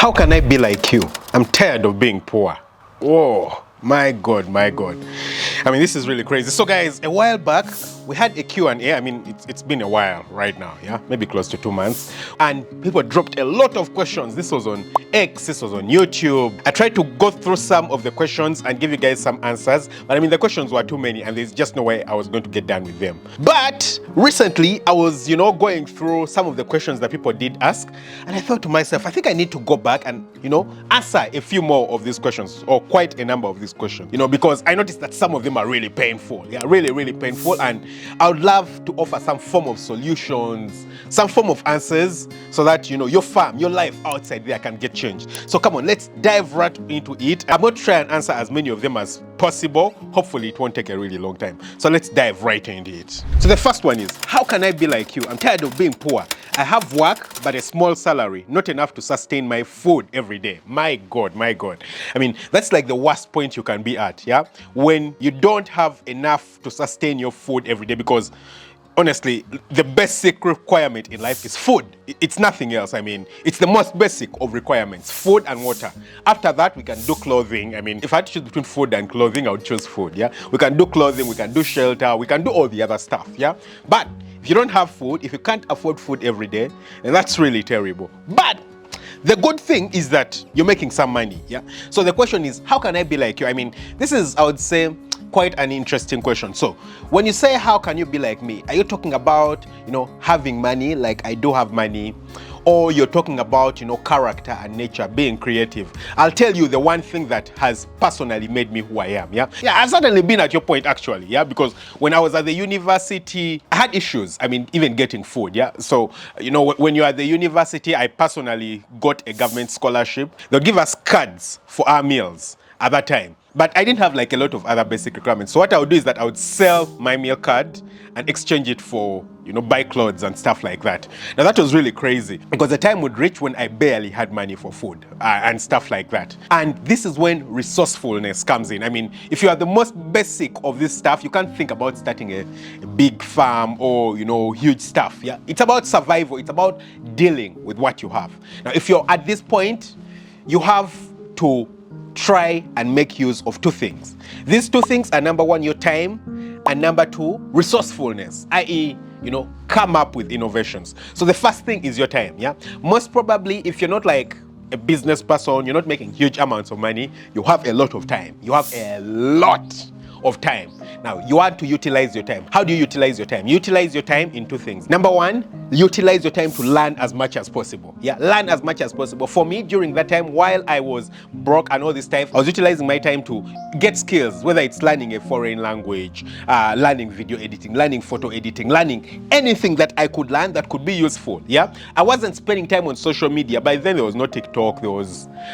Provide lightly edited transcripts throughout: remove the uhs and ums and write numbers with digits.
How can I be like you? I'm tired of being poor. Whoa, my God, my God. I mean, this is really crazy. So guys, a while back, we had a Q&A. I mean, it's been a while right now, yeah? Maybe close to 2 months. And people dropped a lot of questions. This was on X, this was on YouTube. I tried to go through some of the questions and give you guys some answers. But I mean, the questions were too many and there's just no way I was going to get done with them. But recently, I was, going through some of the questions that people did ask. And I thought to myself, I think I need to go back and, answer a few more of these questions, or quite a number of these questions, because I noticed that some of them are really painful. Yeah, really, really painful. And I would love to offer some form of solutions, some form of answers, so that, your farm, your life outside there can get changed. So come on, let's dive right into it. I'm going to try and answer as many of them as possible. Hopefully it won't take a really long time. So let's dive right into it. So the first one is, how can I be like you? I'm tired of being poor. I have work, but a small salary, not enough to sustain my food every day. My God, my God. I mean, that's like the worst point you can be at, yeah? When you don't have enough to sustain your food every day, because honestly, the basic requirement in life is food. It's nothing else. I mean, it's the most basic of requirements, food and water. After that, we can do clothing. I mean, if I had to choose between food and clothing, I would choose food, yeah? We can do clothing, we can do shelter, we can do all the other stuff, yeah? But if you don't have food, if you can't afford food every day, then that's really terrible. But the good thing is that you're making some money, yeah? So the question is, how can I be like you? I mean, this is, I would say, quite an interesting question. So when you say, how can you be like me? Are you talking about, having money, like I do have money? Or you're talking about, character and nature, being creative? I'll tell you the one thing that has personally made me who I am, yeah? Yeah, I've certainly been at your point, actually, yeah? Because when I was at the university, I had issues. I mean, even getting food, yeah? So, when you're at the university, I personally got a government scholarship. They'll give us cards for our meals at that time. But I didn't have like a lot of other basic requirements. So what I would do is that I would sell my meal card and exchange it for, buy clothes and stuff like that. Now that was really crazy because the time would reach when I barely had money for food and stuff like that. And this is when resourcefulness comes in. I mean, if you are the most basic of this stuff, you can't think about starting a big farm or, huge stuff. Yeah, it's about survival. It's about dealing with what you have. Now, if you're at this point, you have to try and make use of two things. These two things are, number one, your time, and number two, resourcefulness, i.e., come up with innovations. So the first thing is your time, yeah? Most probably, if you're not like a business person, you're not making huge amounts of money, you have a lot of time. You have a lot of time. Now, you want to utilize your time. How do you utilize your time? Utilize your time in two things. Number one, utilize your time to learn as much as possible. Yeah, learn as much as possible. For me, during that time, while I was broke and all this stuff, I was utilizing my time to get skills, whether it's learning a foreign language, learning video editing, learning photo editing, learning anything that I could learn that could be useful. Yeah, I wasn't spending time on social media. By then, there was no TikTok. I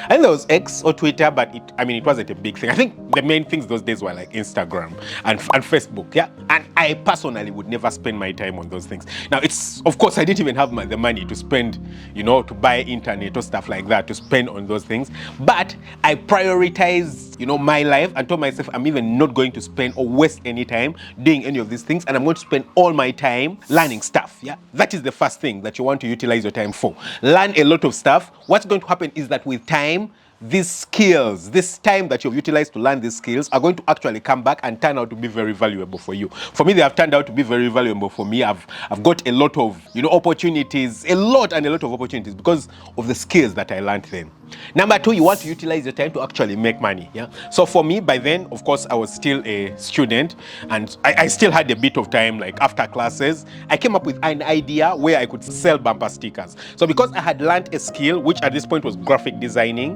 think there was X or Twitter, but it wasn't a big thing. I think the main things those days were like Instagram and Facebook, yeah? And I personally would never spend my time on those things. Now, of course, I didn't even have the money to spend, to buy internet or stuff like that, to spend on those things. But I prioritized, my life and told myself I'm even not going to spend or waste any time doing any of these things. And I'm going to spend all my time learning stuff, yeah? That is the first thing that you want to utilize your time for. Learn a lot of stuff. What's going to happen is that with time, these skills, this time that you've utilized to learn these skills are going to actually come back and turn out to be very valuable for you. For me, they have turned out to be very valuable for me. I've got a lot of, opportunities, a lot of opportunities because of the skills that I learned then. Number two, you want to utilize your time to actually make money, yeah? So for me, by then, of course, I was still a student and I still had a bit of time, like after classes. I came up with an idea where I could sell bumper stickers. So because I had learned a skill, which at this point was graphic designing,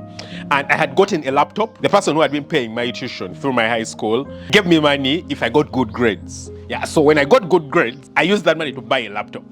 and I had gotten a laptop, the person who had been paying my tuition through my high school gave me money if I got good grades. Yeah, so when I got good grades, I used that money to buy a laptop.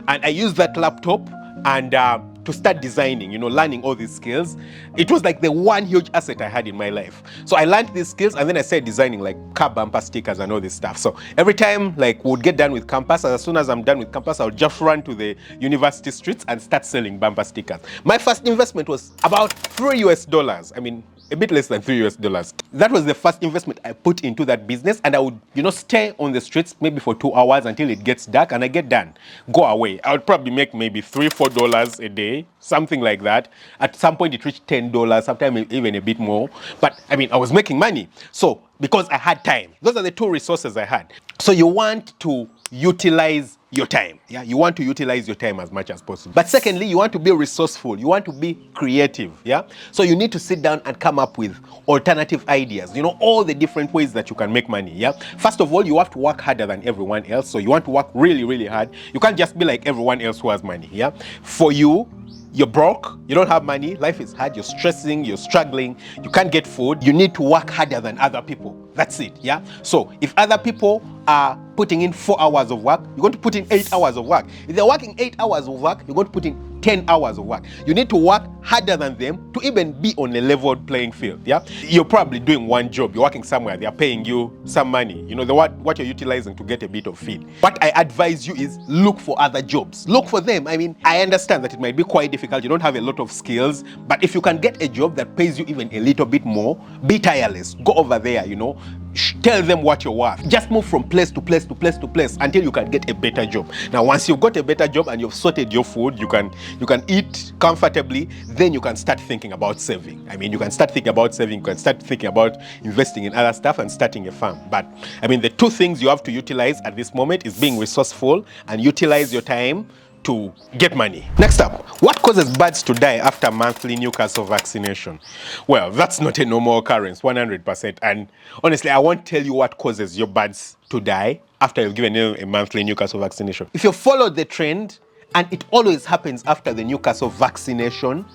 And I used that laptop and to start designing, learning all these skills. It was like the one huge asset I had in my life. So I learned these skills and then I started designing like car bumper stickers and all this stuff. So every time we would get done with campus, as soon as I'm done with campus, I would just run to the university streets and start selling bumper stickers. My first investment was about $3. I mean, a bit less than $3 US. That was the first investment I put into that business, and I would, stay on the streets maybe for 2 hours until it gets dark, and I get done, go away. I would probably make maybe $3-4 a day, something like that. At some point it reached $10, sometimes even a bit more. But I mean, I was making money. So because I had time, those are the two resources I had. So you want to utilize your time. Yeah, you want to utilize your time as much as possible. But secondly, you want to be resourceful. You want to be creative. Yeah, so you need to sit down and come up with alternative ideas. All the different ways that you can make money. Yeah, first of all, you have to work harder than everyone else. So you want to work really, really hard. You can't just be like everyone else who has money. Yeah, for you, you're broke, you don't have money, life is hard, you're stressing, you're struggling, you can't get food, you need to work harder than other people. That's it, yeah? So if other people are putting in 4 hours of work, you're going to put in 8 hours of work. If they're working 8 hours of work, you're going to put in 10 hours of work. You need to work harder than them to even be on a leveled playing field, yeah? You're probably doing one job, you're working somewhere, they're paying you some money, what you're utilizing to get a bit of feed. What I advise you is look for other jobs. Look for them. I mean, I understand that it might be quite difficult, you don't have a lot of skills, but if you can get a job that pays you even a little bit more, be tireless, go over there, tell them what you're worth. Just move from place to place to place to place until you can get a better job. Now, once you've got a better job and you've sorted your food, you can eat comfortably, then you can start thinking about saving. I mean, you can start thinking about saving, you can start thinking about investing in other stuff and starting a farm. But I mean, the two things you have to utilize at this moment is being resourceful and utilize your time to get money. Next up, what causes birds to die after monthly Newcastle vaccination? Well, that's not a normal occurrence, 100%. And honestly, I won't tell you what causes your birds to die after you've given them a monthly Newcastle vaccination. If you follow the trend, and it always happens after the Newcastle vaccination,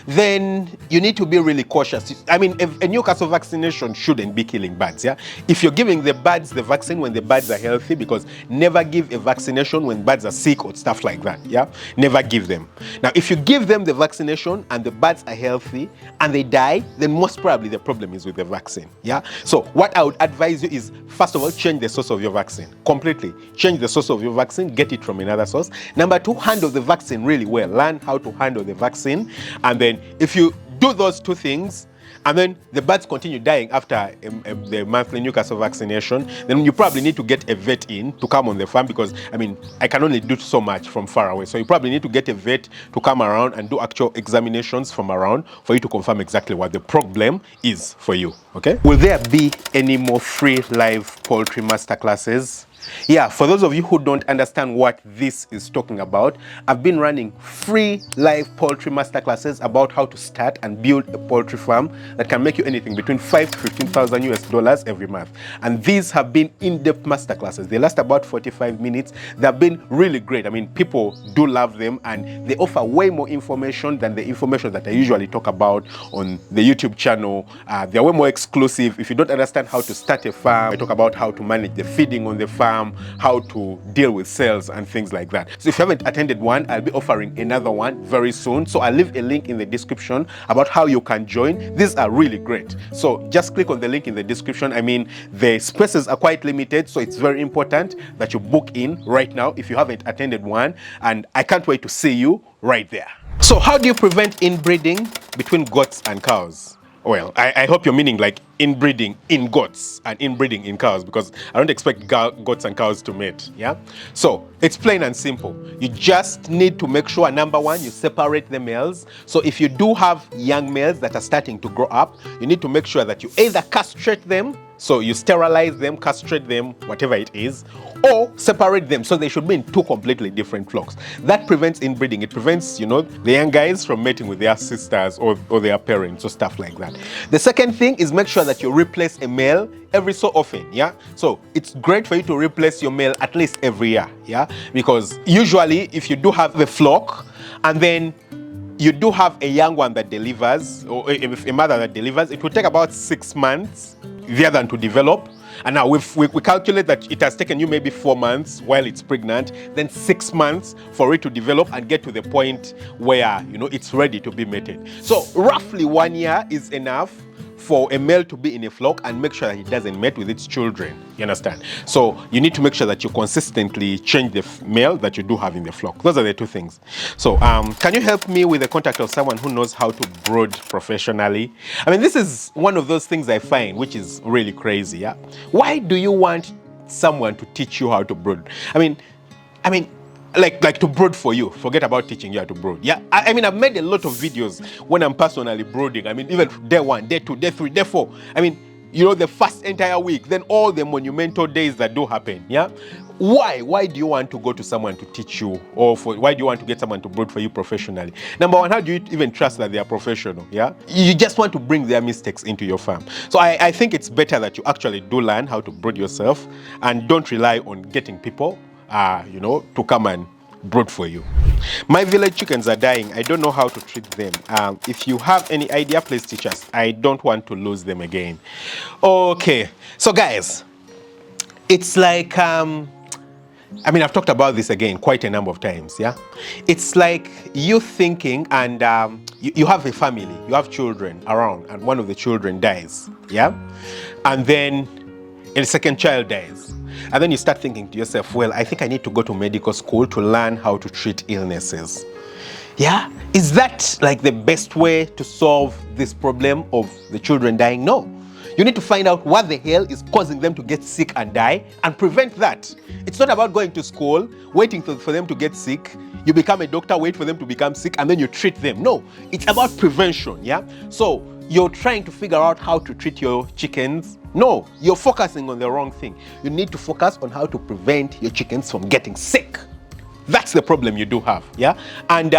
then you need to be really cautious. I mean, a Newcastle vaccination shouldn't be killing birds, yeah? If you're giving the birds the vaccine when the birds are healthy, because never give a vaccination when birds are sick or stuff like that, yeah? Never give them. Now, if you give them the vaccination and the birds are healthy and they die, then most probably the problem is with the vaccine, yeah? So what I would advise you is, first of all, change the source of your vaccine. Completely. Change the source of your vaccine, get it from another source. Number two, handle the vaccine really well. Learn how to handle the vaccine. And then if you do those two things, and then the birds continue dying after the monthly Newcastle vaccination, then you probably need to get a vet in to come on the farm, because I mean, I can only do so much from far away. So you probably need to get a vet to come around and do actual examinations from around for you to confirm exactly what the problem is for you, okay? Will there be any more free live poultry masterclasses? Yeah, for those of you who don't understand what this is talking about, I've been running free live poultry masterclasses about how to start and build a poultry farm that can make you anything between $5,000 to $15,000 every month. And these have been in-depth masterclasses. They last about 45 minutes. They've been really great. I mean, people do love them, and they offer way more information than the information that I usually talk about on the YouTube channel. They're way more exclusive. If you don't understand how to start a farm, I talk about how to manage the feeding on the farm, how to deal with sales and things like that. So if you haven't attended one, I'll be offering another one very soon. So I'll leave a link in the description about how you can join. These are really great. So just click on the link in the description. I mean, the spaces are quite limited, so it's very important that you book in right now if you haven't attended one. And I can't wait to see you right there. So how do you prevent inbreeding between goats and cows? Well, I hope you're meaning like inbreeding in goats and inbreeding in cows, because I don't expect goats and cows to mate, yeah? So it's plain and simple. You just need to make sure, number one, you separate the males. So if you do have young males that are starting to grow up, you need to make sure that you either castrate them, so you sterilize them, castrate them, whatever it is, or separate them, so they should be in two completely different flocks. That prevents inbreeding. It prevents, the young guys from mating with their sisters or their parents or stuff like that. The second thing is make sure that you replace a male every so often, yeah? So it's great for you to replace your male at least every year, yeah? Because usually if you do have a flock and then you do have a young one that delivers, or a mother that delivers, it will take about 6 months the other one to develop. And now we calculate that it has taken you maybe 4 months while it's pregnant, then 6 months for it to develop and get to the point where, it's ready to be mated. So roughly 1 year is enough for a male to be in a flock and make sure that he doesn't mate with its children. You understand? So you need to make sure that you consistently change the male that you do have in the flock. Those are the two things. So can you help me with the contact of someone who knows how to brood professionally? I mean, this is one of those things I find which is really crazy. Yeah, why do you want someone to teach you how to brood? I mean, like to brood for you. Forget about teaching you how to brood. Yeah, I mean, I've made a lot of videos when I'm personally brooding. I mean, even day 1, day 2, day 3, day 4. I mean, you know, the first entire week, then all the monumental days that do happen. Yeah, why do you want to go to someone to teach you, or why do you want to get someone to brood for you professionally? Number one, how do you even trust that they are professional? Yeah, you just want to bring their mistakes into your farm. So I think it's better that you actually do learn how to brood yourself and don't rely on getting people you know, to come and brood for you. My village chickens are dying. I don't know how to treat them. If you have any idea, please teach us. I don't want to lose them again. Okay, so guys, it's like I mean, I've talked about this again quite a number of times. Yeah, it's like you thinking, and you have a family, you have children around, and one of the children dies. Yeah, and then a second child dies. And then you start thinking to yourself, well, I think I need to go to medical school to learn how to treat illnesses. Yeah? Is that like the best way to solve this problem of the children dying? No. You need to find out what the hell is causing them to get sick and die and prevent that. It's not about going to school, waiting for them to get sick. You become a doctor, wait for them to become sick, and then you treat them. No, it's about prevention. Yeah? So you're trying to figure out how to treat your chickens. No, you're focusing on the wrong thing. You need to focus on how to prevent your chickens from getting sick. That's the problem you do have, yeah? And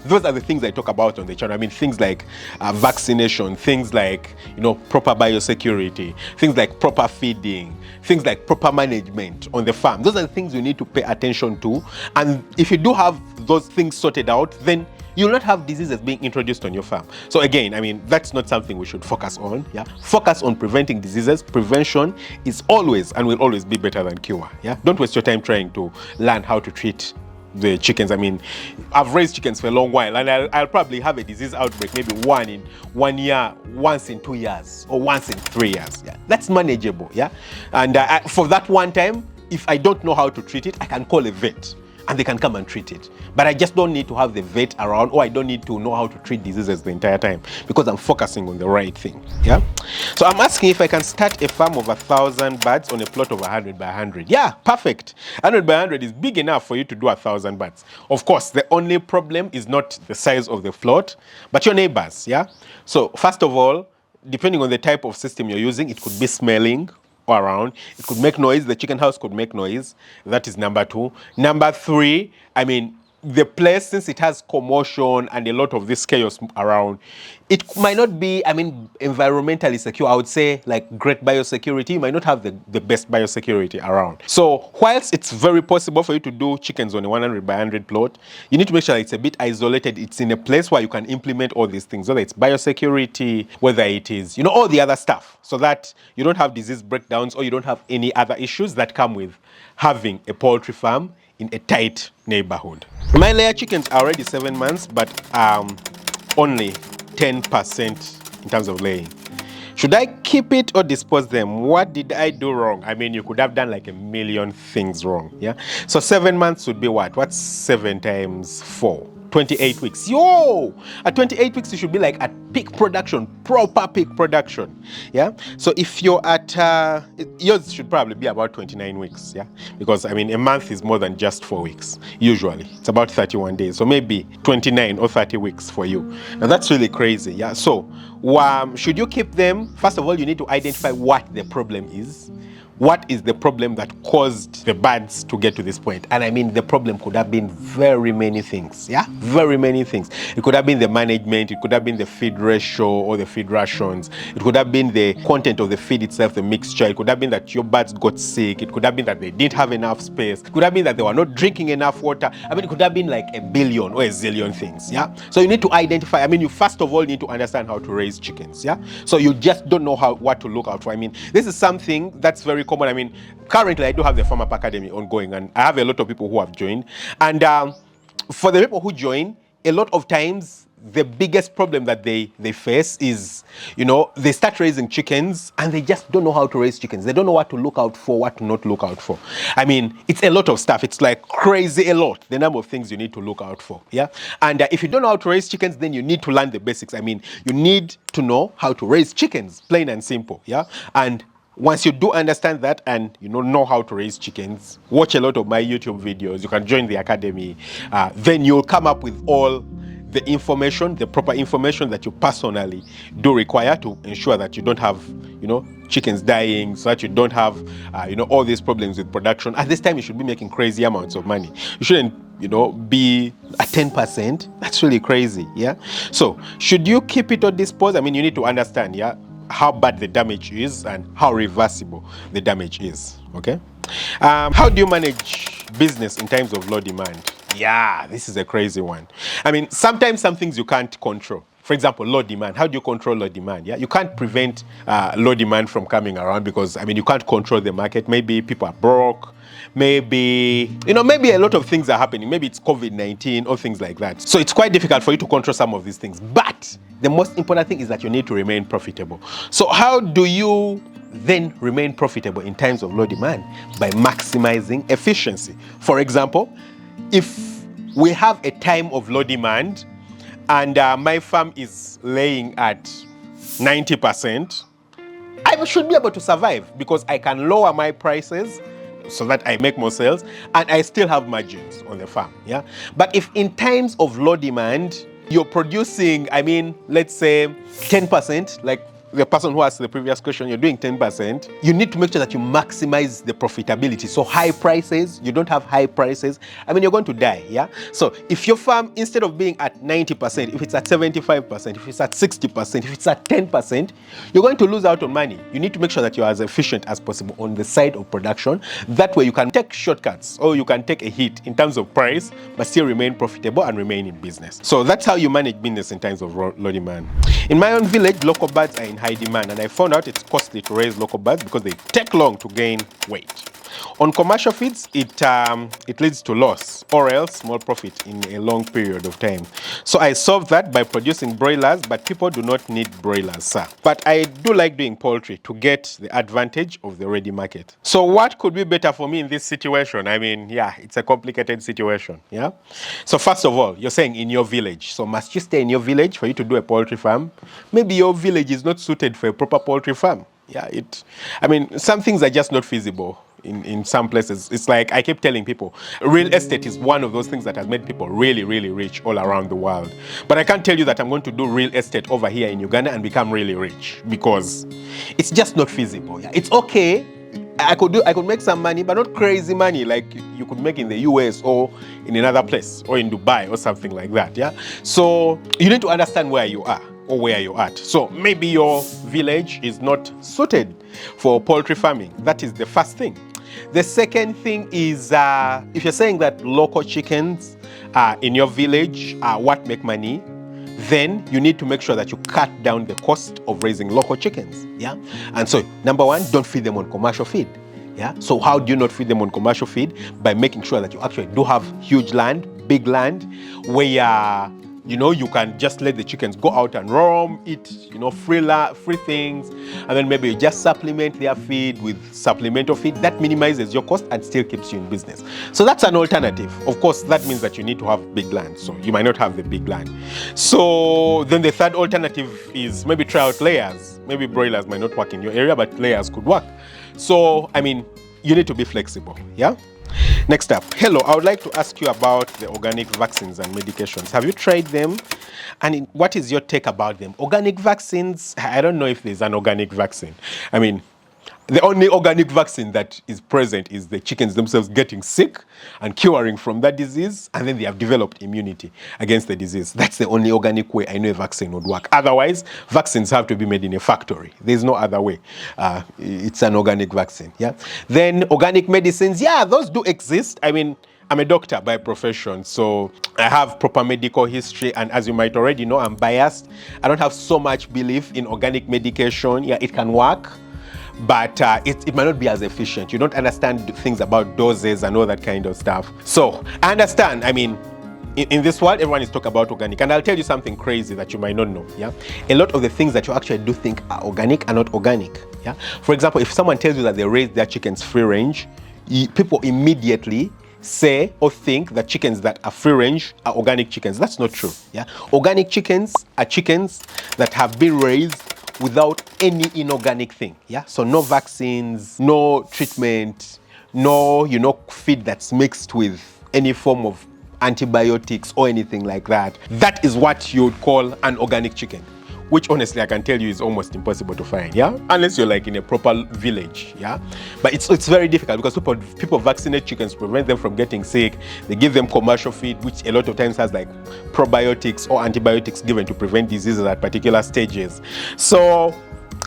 those are the things I talk about on the channel. I mean, things like vaccination, things like, you know, proper biosecurity, things like proper feeding, things like proper management on the farm. Those are the things you need to pay attention to. And if you do have those things sorted out, then you'll not have diseases being introduced on your farm. So again, I mean, that's not something we should focus on. Yeah, focus on preventing diseases. Prevention is always and will always be better than cure. Yeah, don't waste your time trying to learn how to treat the chickens. I mean, I've raised chickens for a long while, and I'll probably have a disease outbreak maybe one in 1 year, once in 2 years, or once in 3 years. Yeah, that's manageable. Yeah, and for that one time, if I don't know how to treat it, I can call a vet and they can come and treat it. But I just don't need to have the vet around, or I don't need to know how to treat diseases the entire time, because I'm focusing on the right thing. Yeah. So I'm asking if I can start a farm of 1,000 birds on a plot of 100 by 100. Yeah, perfect. 100 by 100 is big enough for you to do 1,000 birds. Of course, the only problem is not the size of the plot, but your neighbors. Yeah. So first of all, depending on the type of system you're using, it could be smelling around, it could make noise, the chicken house could make noise. That is number 2. Number 3, I mean, the place, since it has commotion and a lot of this chaos around, it might not be, I mean, environmentally secure. I would say like great biosecurity. You might not have the best biosecurity around. So whilst it's very possible for you to do chickens on a 100 by 100 plot, you need to make sure it's a bit isolated. It's in a place where you can implement all these things, whether it's biosecurity, whether it is, you know, all the other stuff, so that you don't have disease breakdowns or you don't have any other issues that come with having a poultry farm in a tight neighborhood. My layer chickens are already 7 months, but only 10% in terms of laying. Should I keep it or dispose them? What did I do wrong? I mean, you could have done like a million things wrong. Yeah. So 7 months would be what? What's 7 times 4? 28 weeks. Yo! At 28 weeks, you should be like at peak production, proper peak production. Yeah. So if you're at, yours should probably be about 29 weeks. Yeah. Because I mean, a month is more than just 4 weeks. Usually, it's about 31 days. So maybe 29 or 30 weeks for you. Now that's really crazy. Yeah. So should you keep them? First of all, you need to identify what the problem is. What is the problem that caused the birds to get to this point? And I mean, the problem could have been very many things, yeah? Very many things. It could have been the management, it could have been the feed ratio or the feed rations, it could have been the content of the feed itself, the mixture, it could have been that your birds got sick, it could have been that they didn't have enough space, it could have been that they were not drinking enough water. I mean, it could have been like a billion or a zillion things, yeah? So you need to identify, I mean, you first of all need to understand how to raise chickens, yeah? So you just don't know what to look out for. I mean, this is something that's very common. I mean, currently I do have the Farm Up Academy ongoing, and I have a lot of people who have joined. And for the people who join, a lot of times the biggest problem that they face is, you know, they start raising chickens and they just don't know how to raise chickens. They don't know what to look out for, what to not look out for. I mean, it's a lot of stuff. It's like crazy a lot, the number of things you need to look out for, yeah? And if you don't know how to raise chickens, then you need to learn the basics. I mean, you need to know how to raise chickens, plain and simple, yeah? And once you do understand that and you know how to raise chickens, watch a lot of my YouTube videos, you can join the academy, then you'll come up with all the information, the proper information that you personally do require to ensure that you don't have, you know, chickens dying, so that you don't have, you know, all these problems with production. At this time, you should be making crazy amounts of money. You shouldn't, you know, be at 10%. That's really crazy, yeah? So, should you keep it or dispose? I mean, you need to understand, yeah, how bad the damage is and how reversible the damage is, okay? How do you manage business in times of low demand? Yeah, this is a crazy one. I mean, sometimes some things you can't control. For example, low demand. How do you control low demand? Yeah, you can't prevent low demand from coming around because, I mean, you can't control the market. Maybe people are broke. Maybe, you know, maybe a lot of things are happening. Maybe it's COVID-19 or things like that. So it's quite difficult for you to control some of these things. But the most important thing is that you need to remain profitable. So how do you then remain profitable in times of low demand? By maximizing efficiency. For example, if we have a time of low demand and my farm is laying at 90%, I should be able to survive because I can lower my prices so that I make more sales and I still have margins on the farm, yeah? But if in times of low demand, you're producing, I mean, let's say 10%, like the person who asked the previous question, you're doing 10%, you need to make sure that you maximize the profitability. So high prices, you don't have high prices, I mean, you're going to die, yeah? So if your farm, instead of being at 90%, if it's at 75%, if it's at 60%, if it's at 10%, you're going to lose out on money. You need to make sure that you're as efficient as possible on the side of production. That way you can take shortcuts or you can take a hit in terms of price, but still remain profitable and remain in business. So that's how you manage business in times of low demand. In my own village, local birds are in high demand, and I found out it's costly to raise local birds because they take long to gain weight. On commercial feeds, it leads to loss or else small profit in a long period of time. So I solved that by producing broilers, but people do not need broilers, sir. But I do like doing poultry to get the advantage of the ready market. So what could be better for me in this situation? I mean, yeah, it's a complicated situation, yeah? So first of all, you're saying in your village. So must you stay in your village for you to do a poultry farm? Maybe your village is not suited for a proper poultry farm. Yeah, I mean, some things are just not feasible in some places. It's like I keep telling people, real estate is one of those things that has made people really, really rich all around the world. But I can't tell you that I'm going to do real estate over here in Uganda and become really rich because it's just not feasible. Yeah, it's okay. I could make some money, but not crazy money like you could make in the US or in another place or in Dubai or something like that. Yeah. So you need to understand where you are or where you're at. So maybe your village is not suited for poultry farming. That is the first thing. The second thing is if you're saying that local chickens in your village are what make money, then you need to make sure that you cut down the cost of raising local chickens, yeah? And so, number one, don't feed them on commercial feed, yeah? So how do you not feed them on commercial feed? By making sure that you actually do have huge land, big land, where you know, you can just let the chickens go out and roam, eat, you know, free things, and then maybe you just supplement their feed with supplemental feed. That minimizes your cost and still keeps you in business. So that's an alternative. Of course, that means that you need to have big land, so you might not have the big land. So then the third alternative is maybe try out layers. Maybe broilers might not work in your area, but layers could work. So, I mean, you need to be flexible, yeah? Next up, hello, I would like to ask you about the organic vaccines and medications. Have you tried them? And what is your take about them? Organic vaccines, I don't know if there's an organic vaccine. I mean, the only organic vaccine that is present is the chickens themselves getting sick and curing from that disease, and then they have developed immunity against the disease. That's the only organic way I know a vaccine would work. Otherwise, vaccines have to be made in a factory. There's no other way. It's an organic vaccine, yeah? Then organic medicines, yeah, those do exist. I mean, I'm a doctor by profession, so I have proper medical history, and as you might already know, I'm biased. I don't have so much belief in organic medication. Yeah, it can work, but it might not be as efficient. You don't understand things about doses and all that kind of stuff. So I understand, I mean, in this world, everyone is talking about organic, and I'll tell you something crazy that you might not know. Yeah, a lot of the things that you actually do think are organic are not organic. Yeah, for example, if someone tells you that they raise their chickens free range, people immediately say or think that chickens that are free range are organic chickens. That's not true. Yeah, organic chickens are chickens that have been raised without any inorganic thing. Yeah, so no vaccines, no treatment, no feed that's mixed with any form of antibiotics or anything like that. That is what you would call an organic chicken, which honestly I can tell you is almost impossible to find, yeah, unless you're like in a proper village. Yeah, but it's very difficult because people vaccinate chickens to prevent them from getting sick. They give them commercial feed, which a lot of times has like probiotics or antibiotics given to prevent diseases at particular stages. So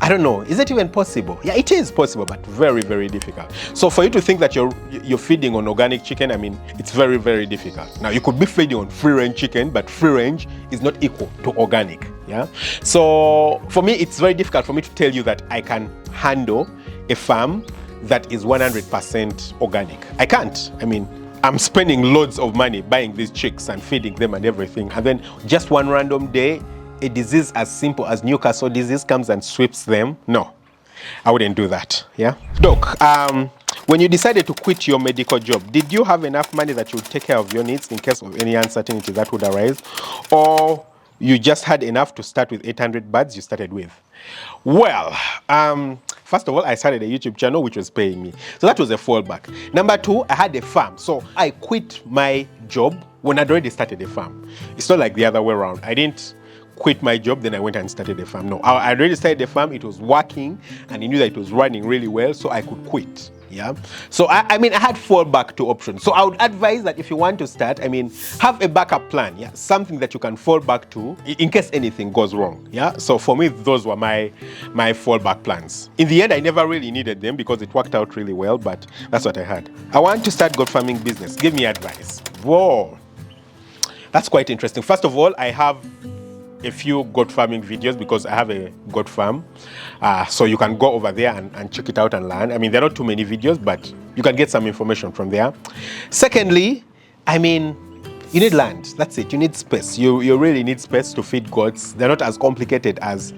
I don't know, is it even possible? Yeah, it is possible, but very, very difficult. So for you to think that you're feeding on organic chicken, I mean, it's very, very difficult. Now, you could be feeding on free-range chicken, but free-range is not equal to organic, yeah? So for me, it's very difficult for me to tell you that I can handle a farm that is 100% organic. I can't. I mean, I'm spending loads of money buying these chicks and feeding them and everything, and then just one random day, a disease as simple as Newcastle disease comes and sweeps them. No, I wouldn't do that. Yeah, Doc, when you decided to quit your medical job, did you have enough money that you would take care of your needs in case of any uncertainty that would arise, or you just had enough to start with 800 birds you started with? Well, first of all, I started a YouTube channel which was paying me, so that was a fallback. Number two, I had a farm, so I quit my job when I'd already started a farm. It's not like the other way around. I didn't quit my job, then I went and started a farm. No, I already started the farm, it was working, and I knew that it was running really well, so I could quit. Yeah, so I mean, I had fallback to options. So I would advise that if you want to start, I mean, have a backup plan. Yeah, something that you can fall back to in case anything goes wrong. Yeah, so for me, those were my fallback plans. In the end, I never really needed them because it worked out really well, but that's what I had. I want to start goat farming business. Give me advice. Whoa, that's quite interesting. First of all, I have a few goat farming videos because I have a goat farm, so you can go over there and check it out and learn. I mean, there are not too many videos, but you can get some information from there. Secondly, I mean, you need land. That's it. You need space. You really need space to feed goats. They're not as complicated as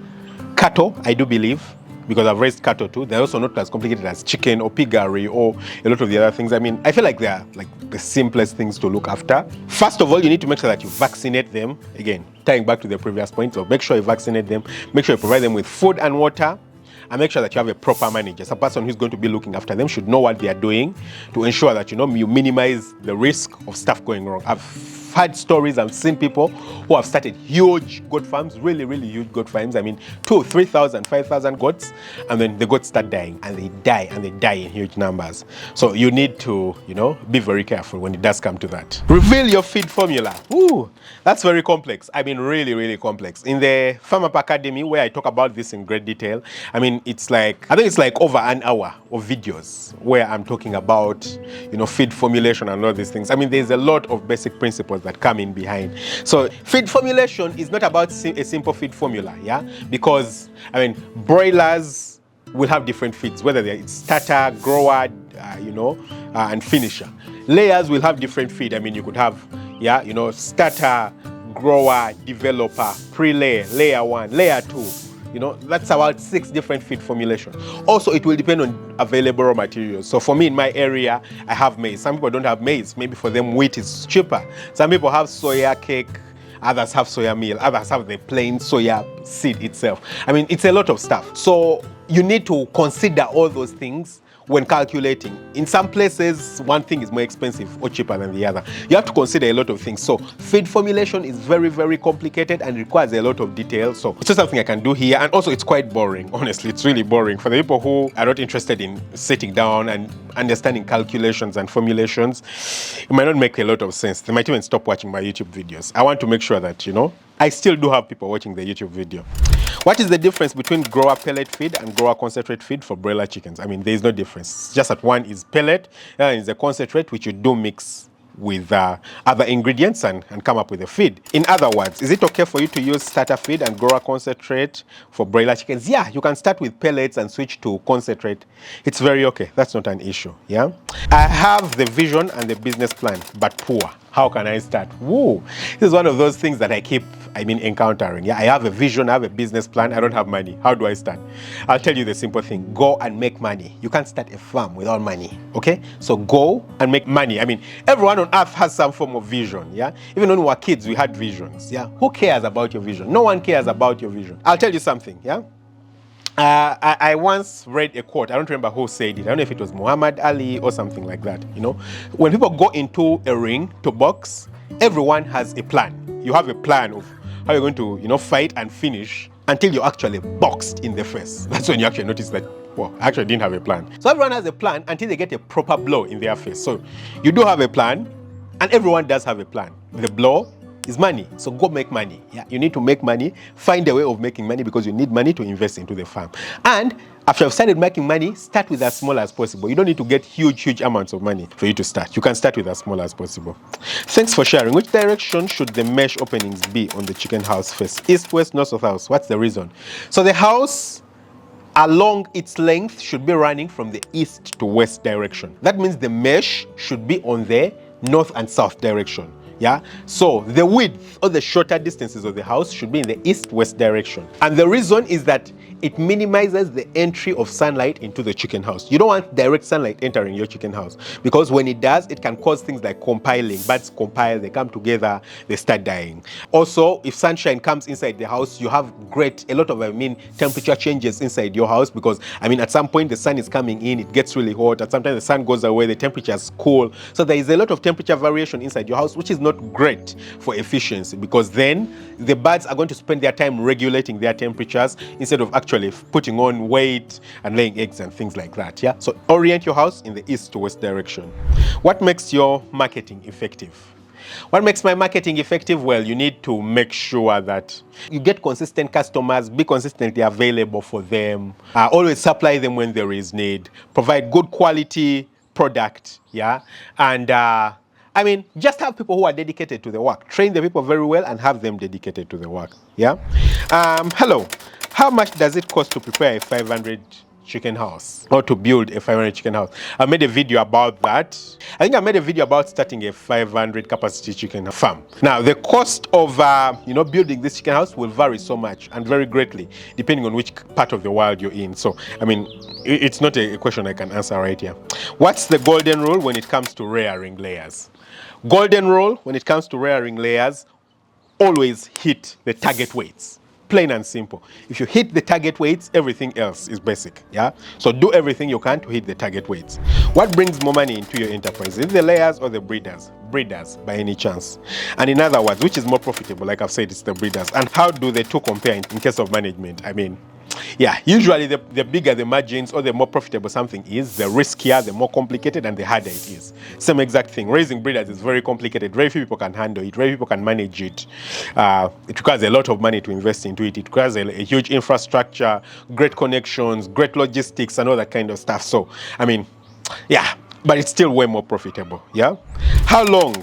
cattle, I do believe, because I've raised cattle too. They're also not as complicated as chicken or piggery or a lot of the other things. I mean, I feel like they're like the simplest things to look after. First of all, you need to make sure that you vaccinate them. Again, tying back to the previous point, so make sure you vaccinate them, make sure you provide them with food and water, and make sure that you have a proper manager. So a person who's going to be looking after them should know what they are doing to ensure that you minimize the risk of stuff going wrong. I've had stories, I've seen people who have started huge goat farms, really, really huge goat farms. I mean, 2,000, 3,000, 5,000 goats, and then the goats start dying, and they die in huge numbers. So you need to, be very careful when it does come to that. Reveal your feed formula. Ooh, that's very complex. I mean, really, really complex. In the Farm Up Academy, where I talk about this in great detail, I mean, I think it's like over an hour of videos where I'm talking about, feed formulation and all these things. I mean, there's a lot of basic principles that come in behind. So feed formulation is not about a simple feed formula, yeah? Because, I mean, broilers will have different feeds, whether it's starter, grower, and finisher. Layers will have different feed. I mean, you could have, starter, grower, developer, pre-layer, layer 1, layer 2. That's about 6 different feed formulations. Also, it will depend on available raw materials. So for me, in my area, I have maize. Some people don't have maize. Maybe for them, wheat is cheaper. Some people have soya cake. Others have soya meal. Others have the plain soya seed itself. I mean, it's a lot of stuff. So you need to consider all those things when calculating. In some places, one thing is more expensive or cheaper than the other. You have to consider a lot of things. So feed formulation is very, very complicated and requires a lot of detail. So it's just something I can do here. And also it's quite boring. Honestly, it's really boring. For the people who are not interested in sitting down and understanding calculations and formulations, it might not make a lot of sense. They might even stop watching my YouTube videos. I want to make sure that, I still do have people watching the YouTube video. What is the difference between grower pellet feed and grower concentrate feed for broiler chickens? I mean, there is no difference. It's just that one is pellet and it's a concentrate which you do mix with other ingredients and come up with a feed. In other words, is it okay for you to use starter feed and grower concentrate for broiler chickens? Yeah, you can start with pellets and switch to concentrate. It's very okay. That's not an issue. Yeah, I have the vision and the business plan, but poor. How can I start? Whoa, this is one of those things that I keep, encountering. Yeah, I have a vision, I have a business plan, I don't have money. How do I start? I'll tell you the simple thing. Go and make money. You can't start a farm without money, okay? So go and make money. Everyone on earth has some form of vision, yeah? Even when we were kids, we had visions, yeah? Who cares about your vision? No one cares about your vision. I'll tell you something, yeah? I once read a quote. I don't remember who said it. I don't know if it was Muhammad Ali or something like that. When people go into a ring to box, everyone has a plan. You have a plan of how you're going to, fight and finish until you're actually boxed in the face. That's when you actually notice that, well, I actually didn't have a plan. So everyone has a plan until they get a proper blow in their face. So you do have a plan, and everyone does have a plan. The blow is money. So go make money. Yeah, you need to make money. Find a way of making money because you need money to invest into the farm. And after you've started making money, start with as small as possible. You don't need to get huge amounts of money for you to start. You can start with as small as possible. Thanks for sharing. Which direction should the mesh openings be on the chicken house face? East, west, north, or south? What's the reason? So the house along its length should be running from the east to west direction. That means the mesh should be on the north and south direction. Yeah, so the width or the shorter distances of the house should be in the east-west direction. And the reason is that it minimizes the entry of sunlight into the chicken house. You don't want direct sunlight entering your chicken house because when it does, it can cause things like compiling. Birds compile, they come together, they start dying. Also, if sunshine comes inside the house, you have a lot of temperature changes inside your house because at some point the sun is coming in, it gets really hot, and sometimes the sun goes away, the temperatures cool. So there is a lot of temperature variation inside your house, which is not great for efficiency because then the birds are going to spend their time regulating their temperatures instead of actually putting on weight and laying eggs and things like that. Yeah, so orient your house in the east to west direction. What makes your marketing effective? What makes my marketing effective? Well, you need to make sure that you get consistent customers, be consistently available for them, always supply them when there is need, provide good quality product, yeah, and just have people who are dedicated to the work. Train the people very well and have them dedicated to the work, yeah? Hello, how much does it cost to prepare a 500 chicken house or to build a 500 chicken house? I made a video about that. I think I made a video about starting a 500 capacity chicken farm. Now, the cost of building this chicken house will vary so much and very greatly depending on which part of the world you're in. So, it's not a question I can answer right here. What's the golden rule when it comes to rearing layers? Golden rule when it comes to rearing layers, always hit the target weights. Plain and simple. If you hit the target weights, everything else is basic, yeah? So do everything you can to hit the target weights. What brings more money into your enterprise? Is it the layers or the breeders? Breeders, by any chance. And in other words, which is more profitable? Like I've said, it's the breeders. And how do the two compare in case of management? Yeah, usually the bigger the margins or the more profitable something is, the riskier, the more complicated, and the harder it is. Same exact thing. Raising breeders is very complicated. Very few people can handle it. Very few people can manage it. It requires a lot of money to invest into it. It requires a huge infrastructure, great connections, great logistics, and all that kind of stuff. So, yeah, but it's still way more profitable, yeah? How long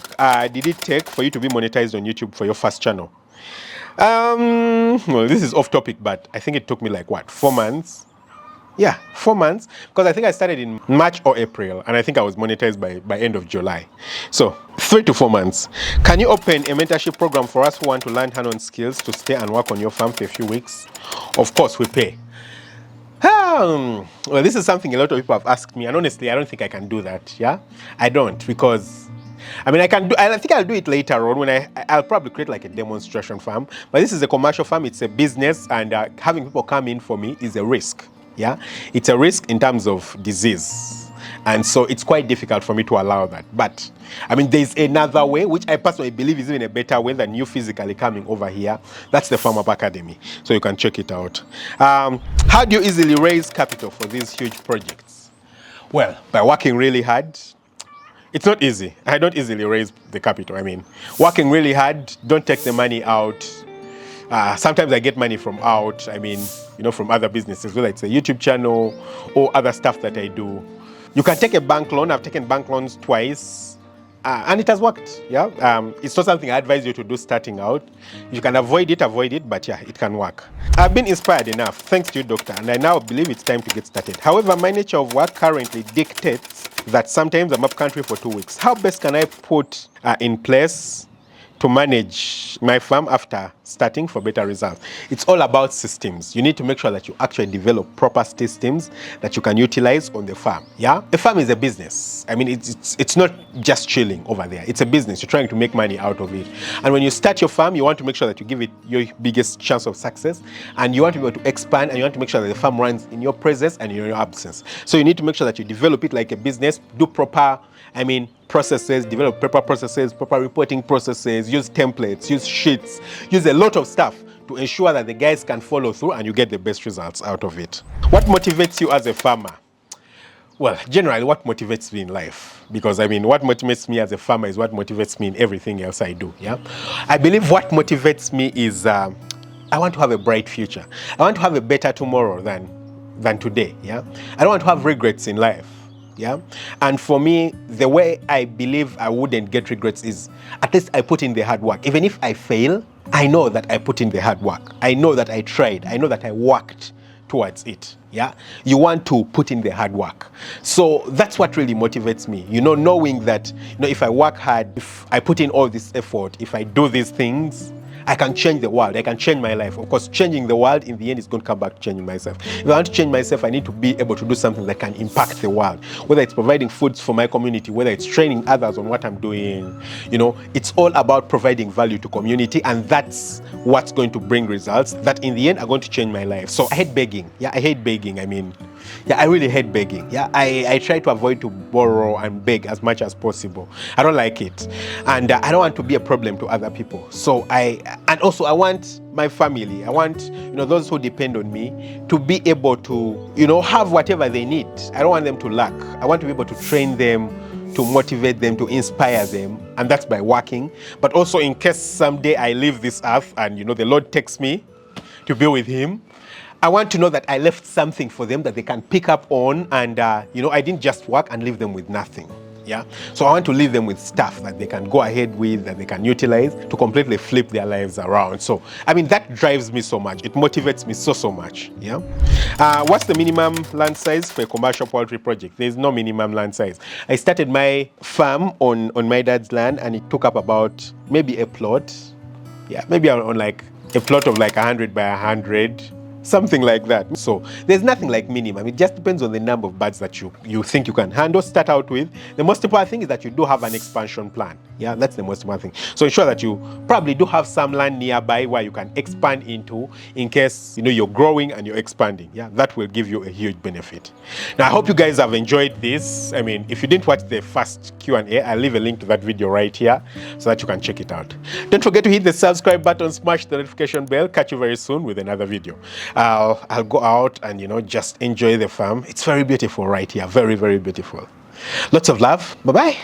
did it take for you to be monetized on YouTube for your first channel? Well, this is off topic, but I think it took me 4 months. Yeah, 4 months, because I think I started in March or April, and I think I was monetized by end of July. So 3 to 4 months. Can you open a mentorship program for us who want to learn hand-on skills to stay and work on your farm for a few weeks? Of course, we pay. Well, this is something a lot of people have asked me, and honestly, I don't think I can do that. Yeah, I don't, because I think I'll do it later on when I'll probably create a demonstration farm. But this is a commercial farm, it's a business, and having people come in for me is a risk. Yeah, it's a risk in terms of disease. And so it's quite difficult for me to allow that. But there's another way, which I personally believe is even a better way than you physically coming over here. That's the Farm Up Academy. So you can check it out. How do you easily raise capital for these huge projects? Well, by working really hard. It's not easy. I don't easily raise the capital. Working really hard, don't take the money out. Sometimes I get money from out, from other businesses, whether it's a YouTube channel or other stuff that I do. You can take a bank loan. I've taken bank loans twice, and it has worked. Yeah, it's not something I advise you to do starting out. You can avoid it, but yeah, it can work. I've been inspired enough, thanks to you, doctor, and I now believe it's time to get started. However, my nature of work currently dictates that sometimes I'm up country for 2 weeks. How best can I put in place to manage my farm after starting for better results? It's all about systems. You need to make sure that you actually develop proper systems that you can utilize on the farm. Yeah, a farm is a business. I mean, it's not just chilling over there. It's a business. You're trying to make money out of it. And when you start your farm, you want to make sure that you give it your biggest chance of success, and you want to be able to expand, and you want to make sure that the farm runs in your presence and in your absence. So you need to make sure that you develop it like a business, do proper, processes, develop proper processes, proper reporting processes, use templates, use sheets, use a lot of stuff to ensure that the guys can follow through and you get the best results out of it. What motivates you as a farmer? Well, generally, what motivates me in life? Because what motivates me as a farmer is what motivates me in everything else I do. Yeah, I believe what motivates me is I want to have a bright future. I want to have a better tomorrow than today. Yeah, I don't want to have regrets in life. Yeah, and for me, the way I believe I wouldn't get regrets is at least I put in the hard work. Even if I fail, I know that I put in the hard work. I know that I tried. I know that I worked towards it. Yeah, you want to put in the hard work. So that's what really motivates me. Knowing that if I work hard, if I put in all this effort, if I do these things, I can change the world. I can change my life. Of course, changing the world in the end is going to come back to changing myself. If I want to change myself, I need to be able to do something that can impact the world. Whether it's providing foods for my community, whether it's training others on what I'm doing, it's all about providing value to community, and that's what's going to bring results that in the end are going to change my life. So I hate begging. Yeah, I hate begging. I really hate begging. Yeah, I try to avoid to borrow and beg as much as possible. I don't like it, and I don't want to be a problem to other people. So I want my family, I want those who depend on me to be able to have whatever they need. I don't want them to lack. I want to be able to train them, to motivate them, to inspire them, and that's by working. But also, in case someday I leave this earth and the Lord takes me to be with Him, I want to know that I left something for them that they can pick up on, and I didn't just work and leave them with nothing. Yeah, so I want to leave them with stuff that they can go ahead with, that they can utilize to completely flip their lives around. So that drives me so much. It motivates me so much. Yeah. What's the minimum land size for a commercial poultry project? There's no minimum land size. I started my farm on my dad's land, and it took up about maybe a plot. Yeah, maybe on like a plot of like 100 by 100. Something like that. So there's nothing like minimum. It just depends on the number of birds that you think you can handle, start out with. The most important thing is that you do have an expansion plan. Yeah, that's the most important thing. So ensure that you probably do have some land nearby where you can expand into in case you're growing and you're expanding. Yeah, that will give you a huge benefit. Now I hope you guys have enjoyed this. If you didn't watch the first Q&A, I'll leave a link to that video right here so that you can check it out. Don't forget to hit the subscribe button, smash the notification bell. Catch you very soon with another video. I'll go out and just enjoy the farm. It's very beautiful right here. Very, very beautiful. Lots of love. Bye-bye.